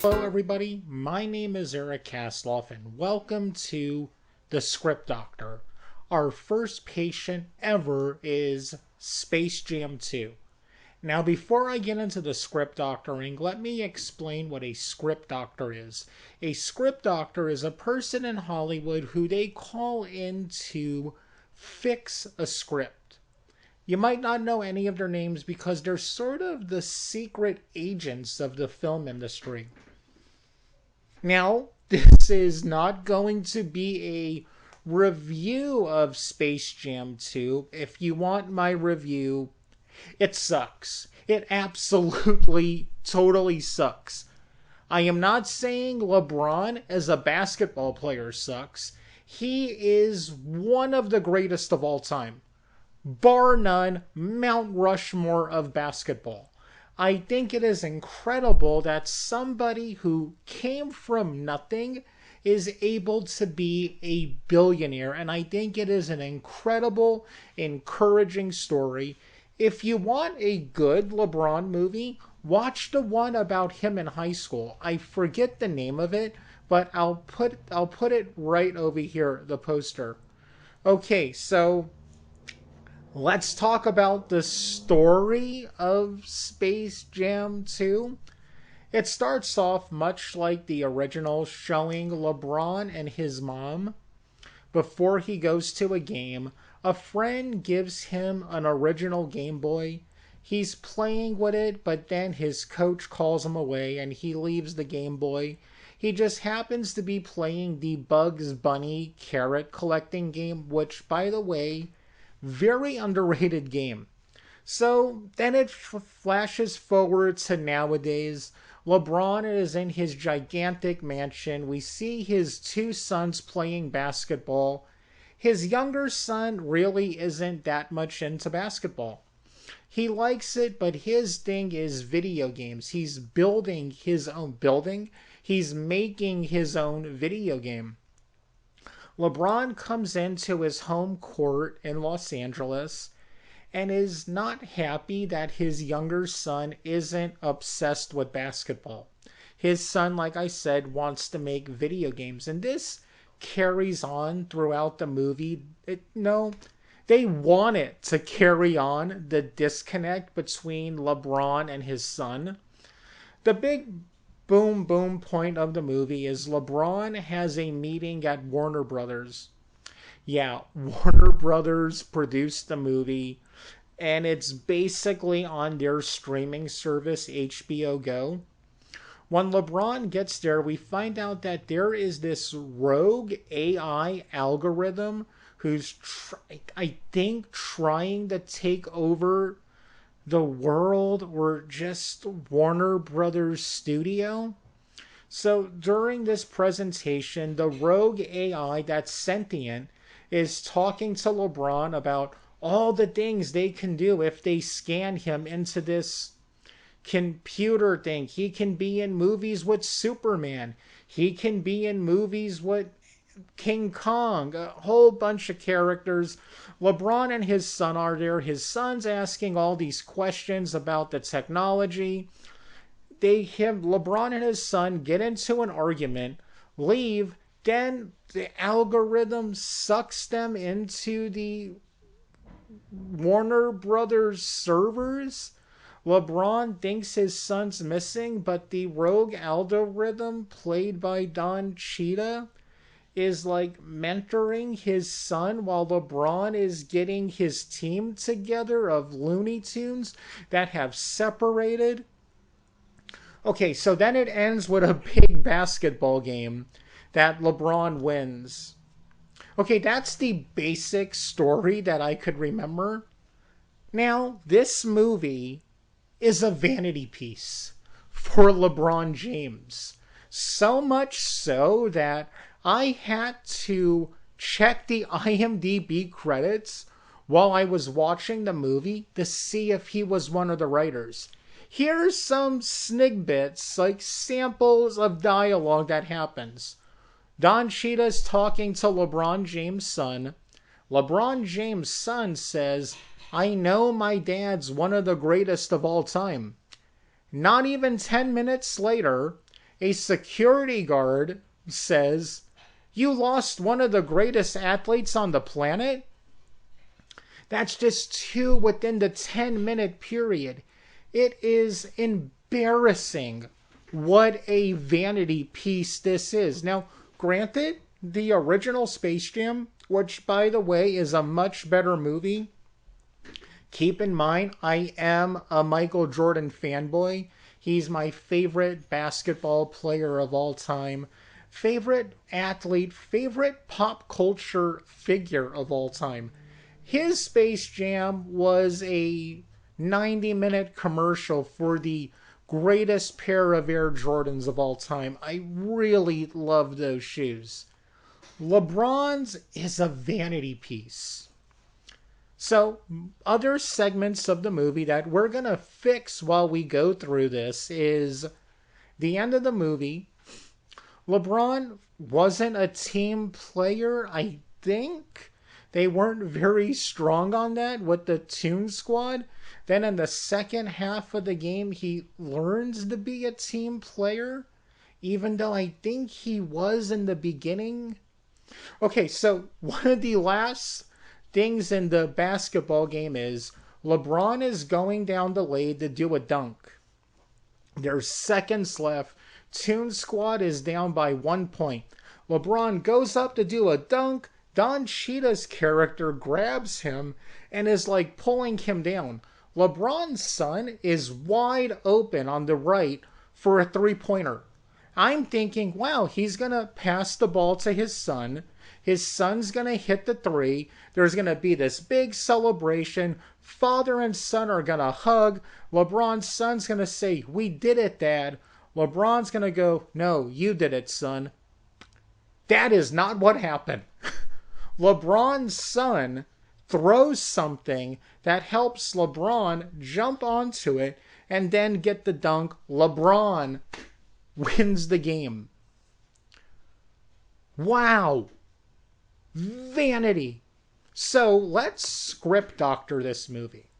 Hello, everybody. My name is Eric Kasloff, and welcome to the Script Doctor. Our first patient ever is Space Jam 2. Now, before I get into the script doctoring, let me explain what a script doctor is. A script doctor is a person in Hollywood who they call in to fix a script. You might not know any of their names because they're sort of the secret agents of the film industry. Now, this is not going to be a review of Space Jam 2. If you want my review, it sucks. It absolutely, totally sucks. I am not saying LeBron as a basketball player sucks. He is one of the greatest of all time. Bar none, Mount Rushmore of basketball. I think it is incredible that somebody who came from nothing is able to be a billionaire. And I think it is an incredible, encouraging story. If you want a good LeBron movie, watch the one about him in high school. I forget the name of it, but I'll put it right over here, the poster. Okay, so let's talk about the story of Space Jam 2. It starts off much like the original, showing LeBron and his mom. Before he goes to a game, a friend gives him an original Game Boy. He's playing with it, but then his coach calls him away and he leaves the Game Boy. He just happens to be playing the Bugs Bunny carrot collecting game, which, by the way, very underrated game. So then it flashes forward to nowadays. LeBron is in his gigantic mansion. We see his two sons playing basketball. His younger son really isn't that much into basketball. He likes it, but his thing is video games. He's building his own building. He's making his own video game. LeBron comes into his home court in Los Angeles and is not happy that his younger son isn't obsessed with basketball. His son, like I said, wants to make video games, and this carries on throughout the movie. They want it to carry on the disconnect between LeBron and his son. The big boom point of the movie is LeBron has a meeting at Warner Brothers. Yeah, Warner Brothers produced the movie, and it's basically on their streaming service, HBO Go. When LeBron gets there, we find out that there is this rogue AI algorithm who's, I think, trying to take over the world or just Warner Brothers studio. So during this presentation, the rogue AI that's sentient is talking to LeBron about all the things they can do if they scan him into this computer thing. He can be in movies with Superman. He can be in movies with King Kong, a whole bunch of characters. LeBron and his son are there. His son's asking all these questions about the technology. LeBron and his son get into an argument, leave, then the algorithm sucks them into the Warner Brothers servers. LeBron thinks his son's missing, but the rogue algorithm, played by Don Cheetah, is like mentoring his son while LeBron is getting his team together of Looney Tunes that have separated. Okay, so then it ends with a big basketball game that LeBron wins. Okay, that's the basic story that I could remember. Now, this movie is a vanity piece for LeBron James. So much so that I had to check the IMDb credits while I was watching the movie to see if he was one of the writers. Here's some snippets, like samples of dialogue that happens. Don Cheetah's talking to LeBron James' son. LeBron James' son says, "I know my dad's one of the greatest of all time." Not even 10 minutes later, a security guard says, "You lost one of the greatest athletes on the planet?" That's just two within the 10-minute period. It is embarrassing what a vanity piece this is. Now, granted, the original Space Jam, which by the way is a much better movie, keep in mind, I am a Michael Jordan fanboy. He's my favorite basketball player of all time, favorite athlete, favorite pop culture figure of all time. His Space Jam was a 90-minute commercial for the greatest pair of Air Jordans of all time. I really love those shoes. LeBron's is a vanity piece. So, other segments of the movie that we're going to fix while we go through this is the end of the movie. LeBron wasn't a team player, I think. They weren't very strong on that with the Toon Squad. Then in the second half of the game, he learns to be a team player, even though I think he was in the beginning. Okay, so one of the last things in the basketball game is LeBron is going down the lane to do a dunk. There's seconds left. Toon Squad is down by 1 point. LeBron goes up to do a dunk. Don Cheetah's character grabs him and is like pulling him down. LeBron's son is wide open on the right for a three-pointer. I'm thinking, wow, he's going to pass the ball to his son. His son's going to hit the three. There's going to be this big celebration. Father and son are going to hug. LeBron's son's going to say, "We did it, Dad." LeBron's going to go, "No, you did it, son." That is not what happened. LeBron's son throws something that helps LeBron jump onto it and then get the dunk. LeBron wins the game. Wow. Vanity. So let's script doctor this movie.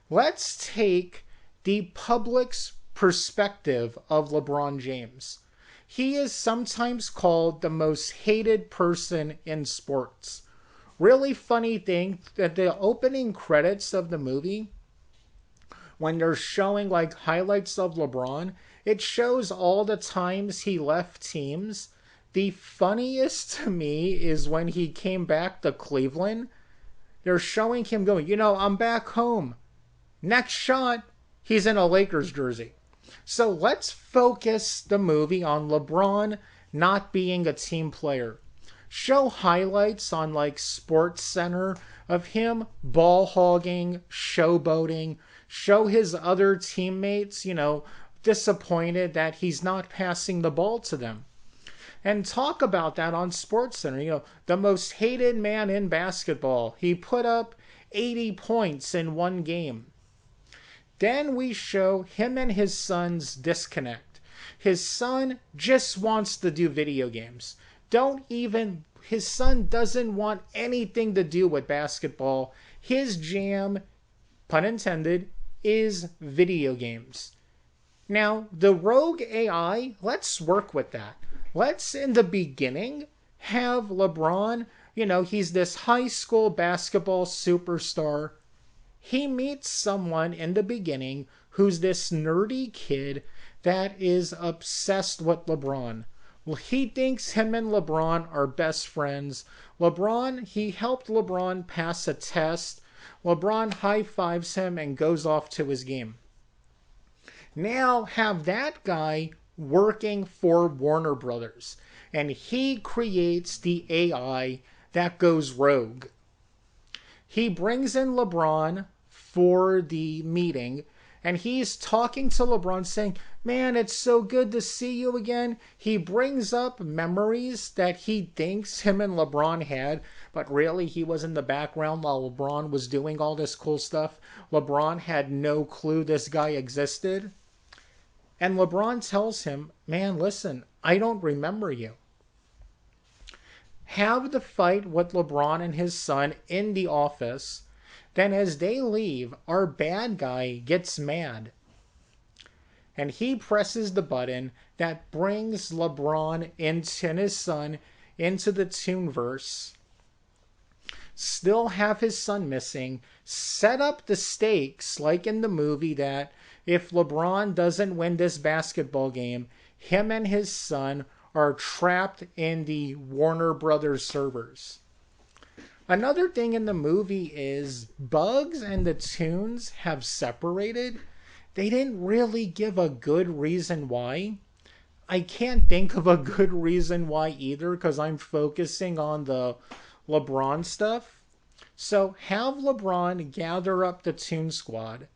Let's take the public's perspective of LeBron James. He is sometimes called the most hated person in sports. Really funny thing that the opening credits of the movie, when they're showing like highlights of LeBron, it shows all the times he left teams. The funniest to me is when he came back to Cleveland. They're showing him going, "I'm back home." Next shot, he's in a Lakers jersey. So let's focus the movie on LeBron not being a team player. Show highlights on like Sports Center of him ball hogging, showboating. Show his other teammates, disappointed that he's not passing the ball to them. And talk about that on Sports Center. The most hated man in basketball. He put up 80 points in one game. Then we show him and his son's disconnect. His son just wants to do video games. His son doesn't want anything to do with basketball. His jam, pun intended, is video games. Now, the rogue AI, let's work with that. Let's, in the beginning, have LeBron, he's this high school basketball superstar. He meets someone in the beginning who's this nerdy kid that is obsessed with LeBron. Well, he thinks him and LeBron are best friends. He helped LeBron pass a test. LeBron high-fives him and goes off to his game. Now have that guy working for Warner Brothers, and he creates the AI that goes rogue. He brings in LeBron for the meeting, and he's talking to LeBron saying, "Man, it's so good to see you again." He brings up memories that he thinks him and LeBron had, but really he was in the background while LeBron was doing all this cool stuff. LeBron had no clue this guy existed. And LeBron tells him, "Man, listen, I don't remember you." Have the fight with LeBron and his son in the office. Then as they leave, our bad guy gets mad. and he presses the button that brings LeBron and his son into the Toonverse. Still have his son missing, set up the stakes like in the movie that if LeBron doesn't win this basketball game, him and his son are trapped in the Warner Brothers servers. Another thing in the movie is Bugs and the Toons have separated. They didn't really give a good reason why. I can't think of a good reason why either because I'm focusing on the LeBron stuff. So have LeBron gather up the Toon Squad,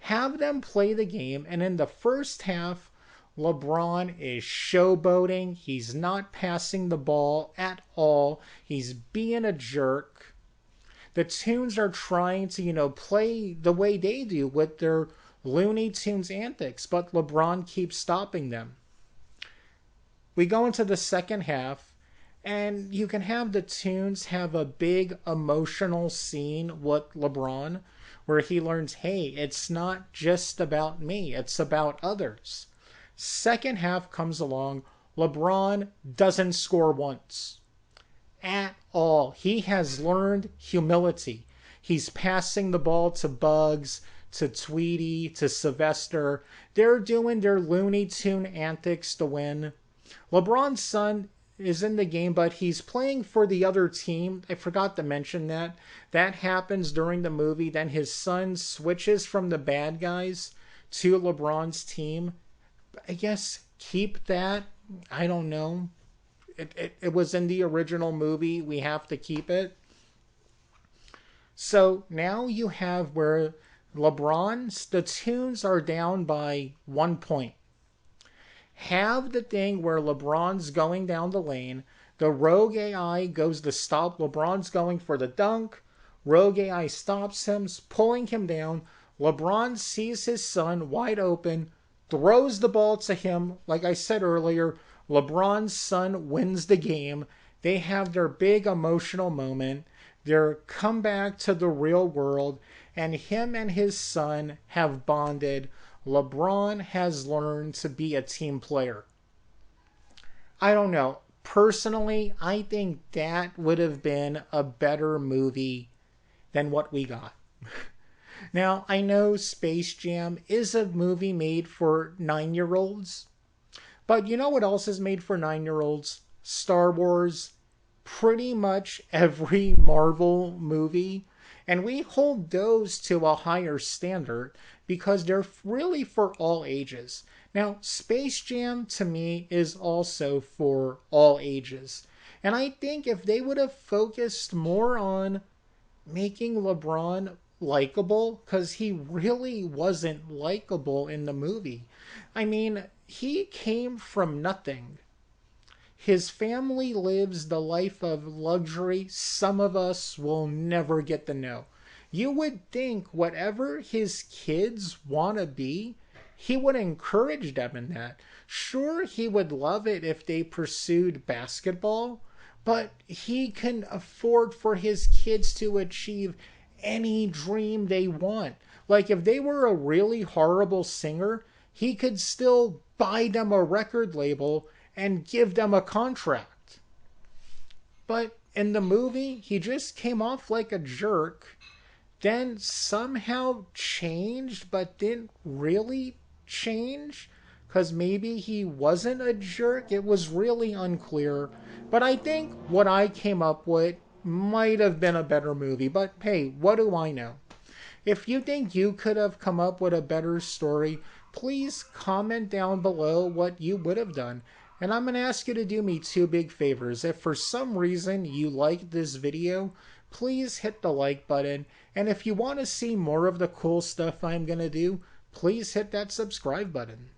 have them play the game, and in the first half, LeBron is showboating. He's not passing the ball at all. He's being a jerk. The Toons are trying to, play the way they do with their Looney Tunes antics, but LeBron keeps stopping them. We go into the second half, and you can have the Toons have a big emotional scene with LeBron where he learns, hey, it's not just about me, it's about others. Second half comes along, LeBron doesn't score once. At all. He has learned humility. He's passing the ball to Bugs, to Tweety, to Sylvester. They're doing their Looney Tune antics to win. LeBron's son is in the game, but he's playing for the other team. I forgot to mention that. That happens during the movie. Then his son switches from the bad guys to LeBron's team. I guess keep that. I don't know. It was in the original movie. We have to keep it. So now you have where the Toons are down by 1 point. Have the thing where LeBron's going down the lane. The Rogue AI goes to stop. LeBron's going for the dunk. Rogue AI stops him, pulling him down. LeBron sees his son wide open, throws the ball to him. Like I said earlier, LeBron's son wins the game. They have their big emotional moment. Their comeback to the real world, and him and his son have bonded. LeBron has learned to be a team player. I don't know. Personally, I think that would have been a better movie than what we got. Now, I know Space Jam is a movie made for 9-year-olds. But you know what else is made for 9-year-olds? Star Wars. Pretty much every Marvel movie. And we hold those to a higher standard because they're really for all ages. Now, Space Jam to me is also for all ages. And I think if they would have focused more on making LeBron likable, because he really wasn't likable in the movie. I mean, he came from nothing. His family lives the life of luxury some of us will never get to know. You would think whatever his kids want to be, he would encourage them in that. Sure, he would love it if they pursued basketball, but he can afford for his kids to achieve any dream they want. Like if they were a really horrible singer, he could still buy them a record label and give them a contract. But in the movie, he just came off like a jerk, then somehow changed, but didn't really change, because maybe he wasn't a jerk. It was really unclear. But I think what I came up with might have been a better movie. But hey, what do I know? If you think you could have come up with a better story, please comment down below what you would have done. And I'm going to ask you to do me 2 big favors. If for some reason you liked this video, please hit the like button. And if you want to see more of the cool stuff I'm going to do, please hit that subscribe button.